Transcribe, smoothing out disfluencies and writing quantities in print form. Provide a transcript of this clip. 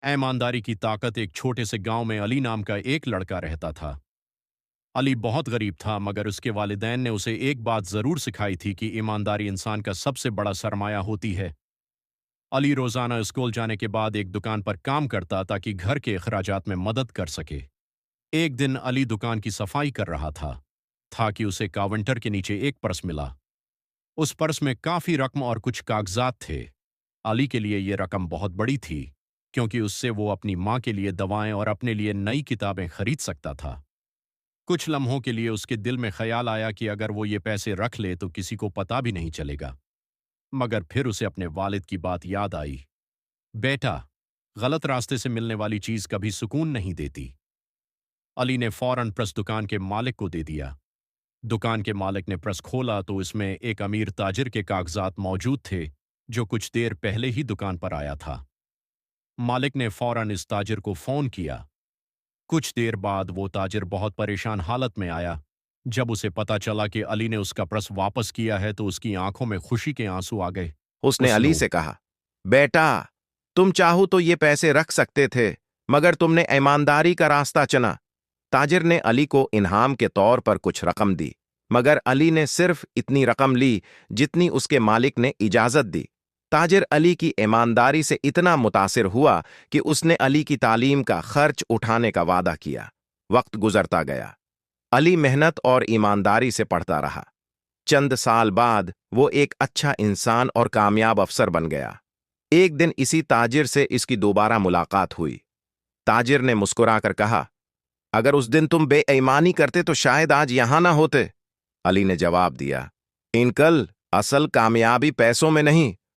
ईमानदारी की ताकत। एक छोटे से गांव में अली नाम का एक लड़का रहता था। अली बहुत गरीब था, मगर उसके वालिदैन ने उसे एक बात ज़रूर सिखाई थी कि ईमानदारी इंसान का सबसे बड़ा सरमाया होती है। अली रोज़ाना स्कूल जाने के बाद एक दुकान पर काम करता ताकि घर के अखराजात में मदद कर सके। एक दिन अली दुकान की सफाई कर रहा था कि उसे काउंटर के नीचे एक पर्स मिला। उस पर्स में काफ़ी रकम और कुछ कागजात थे। अली के लिए ये रकम बहुत बड़ी थी, क्योंकि उससे वो अपनी माँ के लिए दवाएं और अपने लिए नई किताबें खरीद सकता था। कुछ लम्हों के लिए उसके दिल में ख्याल आया कि अगर वो ये पैसे रख ले तो किसी को पता भी नहीं चलेगा। मगर फिर उसे अपने वालिद की बात याद आई। बेटा, गलत रास्ते से मिलने वाली चीज कभी सुकून नहीं देती। अली ने फौरन प्रेस दुकान के मालिक को दे दिया। दुकान के मालिक ने प्रेस खोला तो इसमें एक अमीर ताजिर के कागजात मौजूद थे, जो कुछ देर पहले ही दुकान पर आया था। मालिक ने फौरन इस ताजिर को फोन किया। कुछ देर बाद वो ताजिर बहुत परेशान हालत में आया। जब उसे पता चला कि अली ने उसका प्रेस वापस किया है तो उसकी आंखों में खुशी के आंसू आ गए। उसने उसने अली से कहा, बेटा, तुम चाहो तो ये पैसे रख सकते थे, मगर तुमने ईमानदारी का रास्ता चुना। ताजिर ने अली को इनाम के तौर पर कुछ रकम दी, मगर अली ने सिर्फ इतनी रकम ली जितनी उसके मालिक ने इजाजत दी। ताजिर अली की ईमानदारी से इतना मुतासिर हुआ कि उसने अली की तालीम का खर्च उठाने का वादा किया। वक्त गुजरता गया। अली मेहनत और ईमानदारी से पढ़ता रहा। चंद साल बाद वो एक अच्छा इंसान और कामयाब अफसर बन गया। एक दिन इसी ताजिर से इसकी दोबारा मुलाकात हुई। ताजिर ने मुस्कुराकर कहा, अगर उस दिन तुम बेईमानी करते तो शायद आज यहां ना होते। अली ने जवाब दिया, अंकल, असल कामयाबी पैसों में नहीं